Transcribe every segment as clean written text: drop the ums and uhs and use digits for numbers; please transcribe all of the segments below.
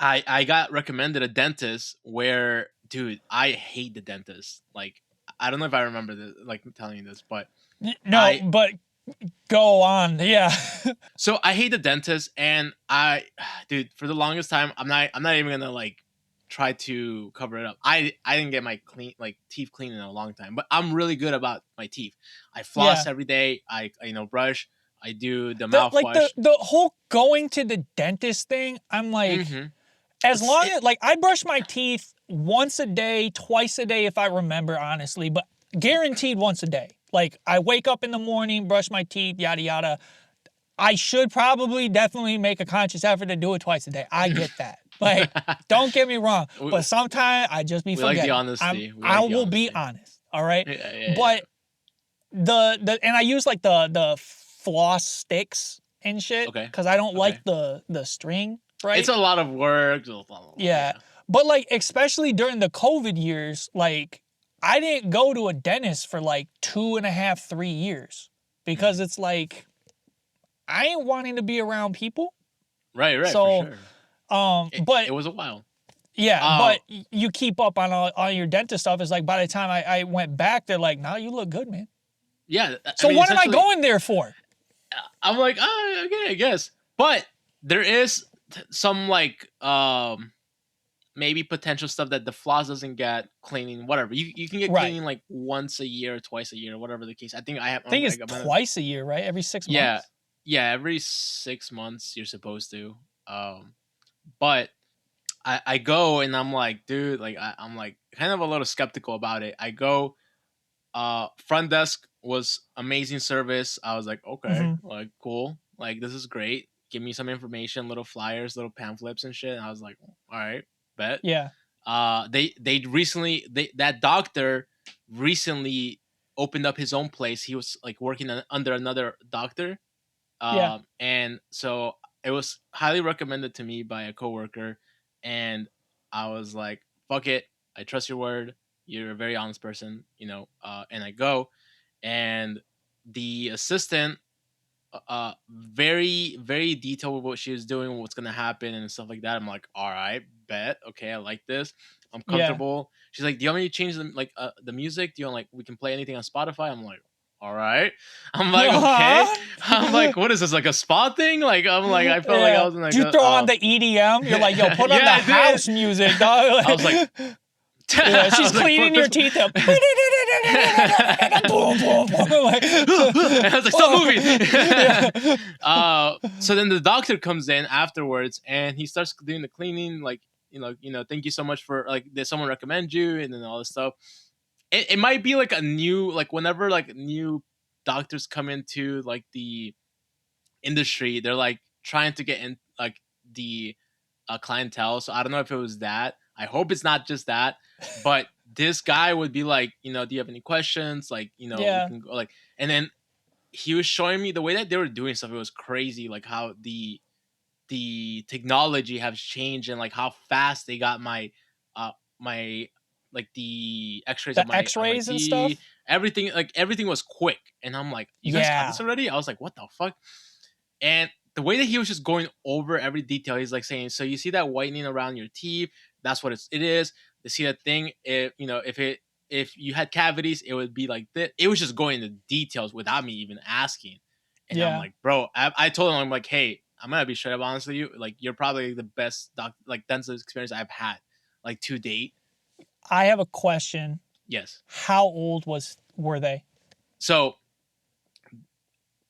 I got recommended a dentist where, dude, I hate the dentist. Like, I don't know if I remember this, like telling you this, but No, I but go on. Yeah. so I hate the dentist, and dude, for the longest time, I'm not even gonna like try to cover it up. I didn't get my teeth clean in a long time, but I'm really good about my teeth. I floss Yeah. every day. I brush. I do the The like mouthwash. the whole going to the dentist thing, I'm like, Mm-hmm. as It's long it. as like I brush my teeth once a day, twice a day if I remember honestly, but guaranteed once a day. Like I wake up in the morning, brush my teeth, yada yada. I should probably definitely make a conscious effort to do it twice a day. I get that. Like, don't get me wrong, we, but sometimes I just be we like the forgetting. honesty. We I like the will be honesty. honest, all right? Yeah, yeah, yeah. But the and I use like the floss sticks and shit Okay. because I don't Okay. like the string, It's right? a lot of work. Yeah. Yeah. But like especially during the COVID years, like I didn't go to a dentist for like 2.5, 3 years because Mhm. it's like I ain't wanting to be around people. Right, right, for So, sure. but It was a while. yeah, Uh, but you keep up on all your dentist stuff. It's like by the time I went back, they're like, "Nah, you look good, man." yeah. I So mean, what am I essentially, going there for? I'm like, oh, okay, I guess. But there is some like maybe potential stuff that the floss doesn't get cleaning. Whatever you can get Right. cleaning like once a year, twice a year, whatever the case. I think I have. I think I it's got my, twice a year, right? Every six yeah, months. yeah. Every 6 months you're supposed to. But I go and I'm like, dude, like I'm like kind of a little skeptical about it. I go, front desk was amazing service. I was like, okay, Mm-hmm. like cool, like this is great. Give me some information, little flyers, little pamphlets and shit. And I was like, all right, bet. Yeah. They recently that doctor recently opened up his own place. He was like working under another doctor, Yeah. and so it was highly recommended to me by a coworker, and I was like, "Fuck it, I trust your word. You're a very honest person, you know." And I go, and the assistant, very very detailed with what she was doing, what's gonna happen, and stuff like that. I'm like, "All right, bet. Okay, I like this. I'm Yeah. comfortable." She's like, "Do you want me to change the music? Do you want like we can play anything on Spotify?" I'm like, all right. I'm like, okay. I'm like, what is this, like a spa thing? Like, I'm like, I felt like I Yeah. was in like Do you throw on the EDM? You're like, yo, put on yeah, the I did. house music, dog. I was like, Yeah, I she's was like, cleaning put this. your teeth up. Boom, boom, boom. Like, I was like, stop yeah. moving. So then the doctor comes in afterwards, and he starts doing the cleaning. Like, thank you so much for like, did someone recommend you, and then all this stuff. It might be like a new, like whenever like new doctors come into like the industry, they're like trying to get in like the clientele. So I don't know if it was that. I hope it's not just that. But this guy would be like, do you have any questions? Like, we Yeah. can go like, and then he was showing me the way that they were doing stuff. It was crazy, like how the technology has changed, and like how fast they got my like the x-rays The of my X-rays and teeth. stuff. Everything was quick, and I'm like, you guys got Yeah. this already? I was like, what the fuck? And the way that he was just going over every detail, he's like saying, so you see that whitening around your teeth, that's what it is. You see that thing, if you had cavities, it would be like that. It was just going into details without me even asking. And I'm Yeah. like, bro, I told him, I'm like, hey, I'm gonna be straight up honest with you. Like, you're probably the best dental experience I've had, like, to date. I have a question. Yes. How old were they? So,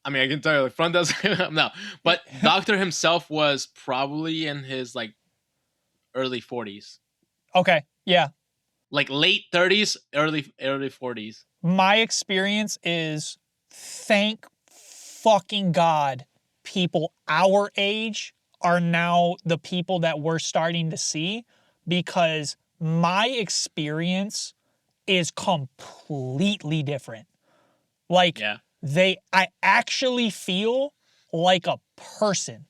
I mean, I can tell you, like, front desk, no, but doctor himself was probably in his like early 40s, Okay. Yeah. like late 30s, early 40s. My experience is thank fucking God people our age are now the people that we're starting to see because my experience is completely different. Like Yeah. I actually feel like a person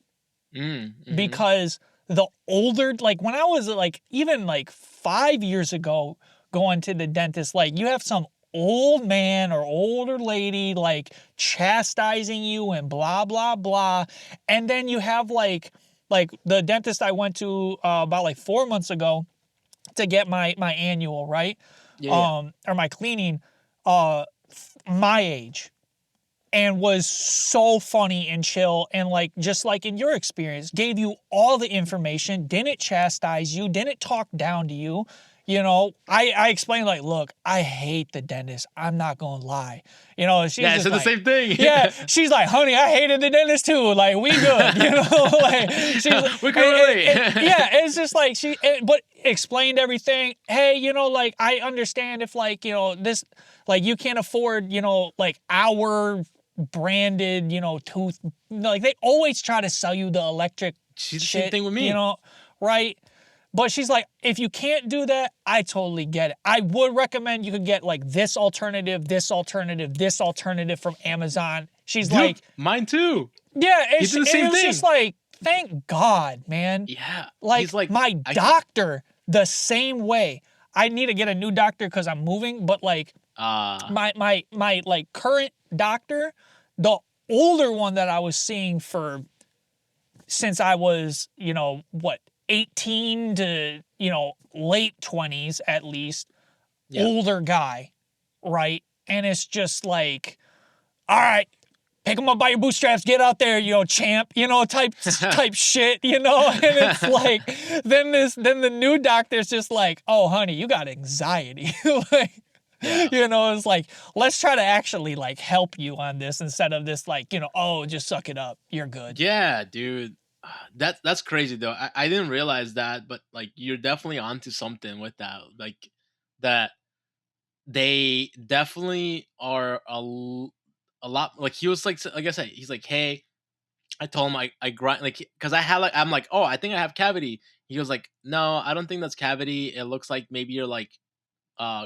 Mm-hmm. because the older, like when I was like even like 5 years ago going to the dentist, like you have some old man or older lady like chastising you and blah blah blah, and then you have like like the dentist I went to about like 4 months ago to get my annual, right? Yeah. Or my cleaning, uh, my age, and was so funny and chill, and like just like in your experience, gave you all the information, didn't chastise you, didn't talk down to you. You know, I explained like, look, I hate the dentist. I'm not gonna lie. You know, she's Yeah, I just said the like, same thing. yeah, she's like, honey, I hated the dentist too. Like, we good, you know. Like, she's We can relate. yeah, it's just like but explained everything. Hey, you know, like I understand if like you know this, like you can't afford you know like our branded you know tooth. Like they always try to sell you the electric She's the same shit, thing with you me. know, right? But she's like, if you can't do that, I totally get it. I would recommend you could get like this alternative, this alternative, this alternative from Amazon. She's Dude, like, mine too. yeah, He did the it same was just thing. like, thank God, man. Yeah. Like He's like, my I can. doctor, the same way. I need to get a new doctor because I'm moving, but like my like current doctor, the older one that I was seeing for since I was, you know, what, 18 to, you know, late 20s at least, Yeah. older guy, right? And it's just like, all right, pick him up by your bootstraps, get out there, you know, champ, you know, type shit, you know? And it's like, then the new doctor's just like, oh, honey, you got anxiety. Like, Yeah. you know, it's like, let's try to actually like help you on this instead of this, like, you know, oh, just suck it up. You're good. Yeah, dude. That's crazy though. I didn't realize that, but like you're definitely onto something with that. Like that they definitely are a lot like he was like I said, he's like, hey, I told him I grind like because I had like I'm like, oh, I think I have cavity. He was like, no, I don't think that's cavity. It looks like maybe you're like uh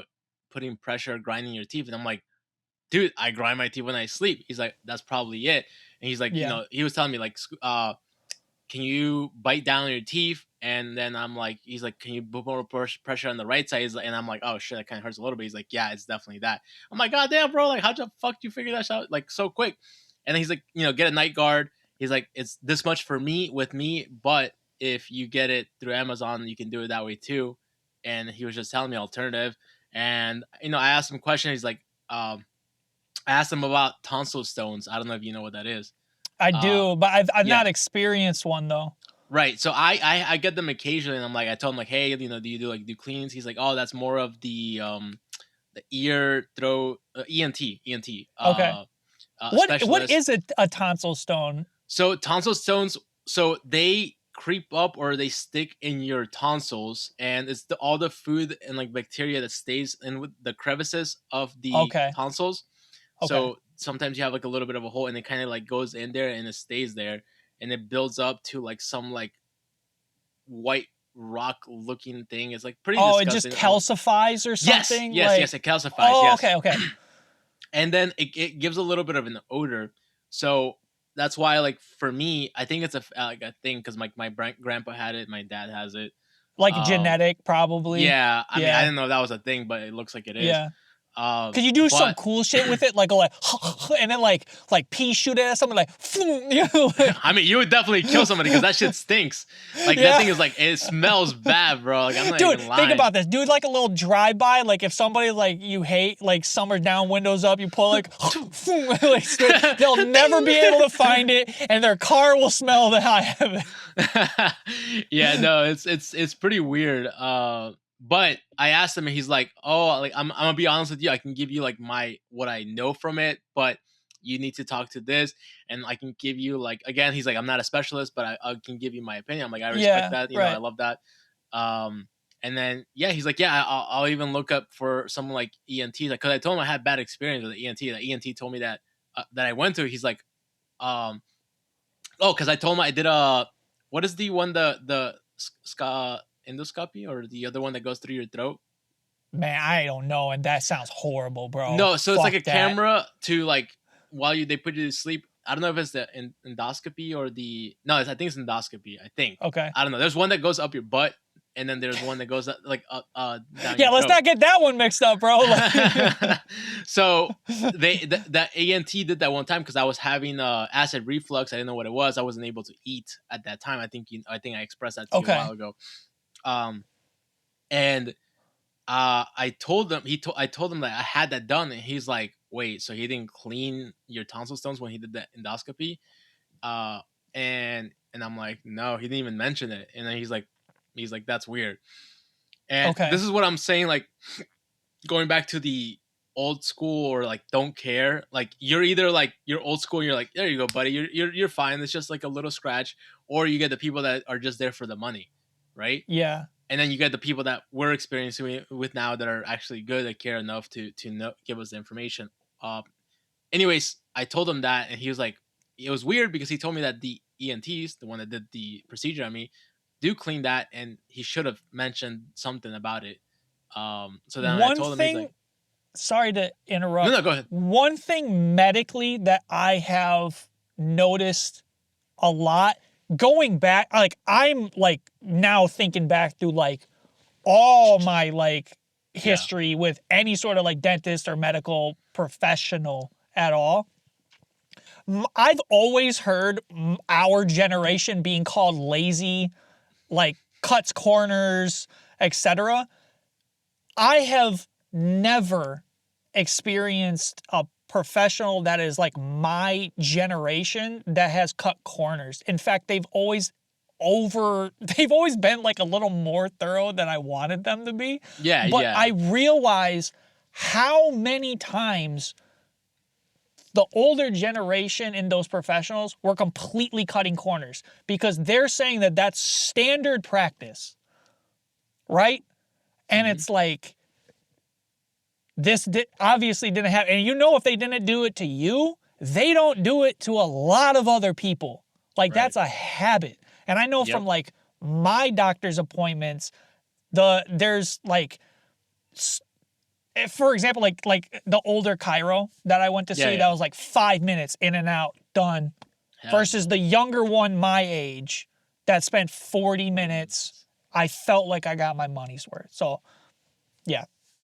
putting pressure grinding your teeth. And I'm like, dude, I grind my teeth when I sleep. He's like, that's probably it. And he's like, Yeah. he was telling me like can you bite down on your teeth? And then I'm like, he's like, can you put more pressure on the right side? And I'm like, oh shit, that kind of hurts a little bit. He's like, yeah, it's definitely that. I'm like, god damn, bro, like how the fuck do you figure that out like so quick? And then he's like, get a night guard. He's like, it's this much for me with me, but if you get it through Amazon, you can do it that way too. And he was just telling me alternative. And I asked him a question. He's like, I asked him about tonsil stones. I don't know if you know what that is. I Uh, do, but I've yeah. not experienced one though. Right. So I get them occasionally, and I'm like, I told him like, hey, do you do cleans? He's like, oh, that's more of the ear, throat, ENT, Okay. What specialist. is a tonsil stone? So tonsil stones, so they creep up or they stick in your tonsils, and it's all the food and like bacteria that stays in with the crevices of the Okay. tonsils. Okay. So sometimes you have like a little bit of a hole, and it kind of like goes in there and it stays there, and it builds up to like some like white rock looking thing. It's like pretty Oh, it just disgusting. calcifies or Yes, something? yes, Like, yes. It calcifies. oh, Yes, okay, okay. and then it gives a little bit of an odor. So that's why, like for me, I think it's like a thing because my grandpa had it, my dad has it. Like Um, genetic, probably. yeah, I mean, I Yeah. didn't know that was a thing, but it looks like it is. Yeah. Could you do some But cool shit with it? Like, go like, and then like pea shoot at something like, you know, like, I mean, you would definitely kill somebody because that shit stinks. Like that yeah. thing is like it smells bad, bro. Like I'm not Dude, even think lying. about this. Do like a little drive-by. Like if somebody like you hate, like summer down, windows up, you pull like, like they'll never be able to find it, and their car will smell that I have it. Yeah, no, it's pretty weird. But I asked him, and he's like, "Oh, like I'm gonna be honest with you. I can give you like what I know from it, but you need to talk to this, and I can give you like again." He's like, "I'm not a specialist, but I can give you my opinion." I'm like, "I respect Yeah, that. I right. love that." Um, and then yeah, he's like, "Yeah, I'll even look up for someone like ENT, like because I told him I had bad experience with the ENT. The ENT told me that I went to. He's like, um, oh, because I told him I did what is the one the endoscopy or the other one that goes through your throat? Man, I don't know, and that sounds horrible, bro. No, so it's like Fuck a that. camera to like while they put you to sleep. I don't know if it's the endoscopy or I think it's endoscopy. I think Okay. I don't know. There's one that goes up your butt and then there's one that goes like down Yeah, your let's throat. not get that one mixed up, bro. So that ENT did that one time because I was having acid reflux. I didn't know what it was. I wasn't able to eat at that time. I think I expressed that to you a Okay. while ago. And I told him I told him that I had that done, and he's like, "Wait, so he didn't clean your tonsil stones when he did that endoscopy?" Uh, and I'm like, "No, he didn't even mention it." And then he's like, "That's weird." And Okay. this is what I'm saying, like going back to the old school or like don't care. Like you're either like you're old school, and you're like, there you go, buddy, you're fine. It's just like a little scratch, or you get the people that are just there for the money, right? Yeah. And then you get the people that we're experiencing with now that are actually good, that care enough to give us the information. Anyways, I told him that, and he was like, it was weird because he told me that the ENTs, the one that did the procedure on me, do clean that, and he should have mentioned something about it. So then I One told him, he's thing, like, sorry to interrupt. no, go ahead. One thing medically that I have noticed a lot going back, like I'm like now thinking back through like all my like history with any sort of like dentist or medical professional at all. I've always heard our generation being called lazy, like cuts corners, etc. I have never experienced a professional that is like my generation that has cut corners. In fact, they've always been like a little more thorough than I wanted them to be. Yeah, But yeah. I realize how many times the older generation in those professionals were completely cutting corners because they're saying that that's standard practice, right? And it's like, obviously didn't happen. And you know, if they didn't do it to you, they don't do it to a lot of other people. Like that's a habit. And I know from like my doctor's appointments, there's like, for example, like the older chiro that I went to see, that was like 5 minutes in and out, done. Versus the younger one my age that spent 40 minutes. I felt like I got my money's worth. So, yeah.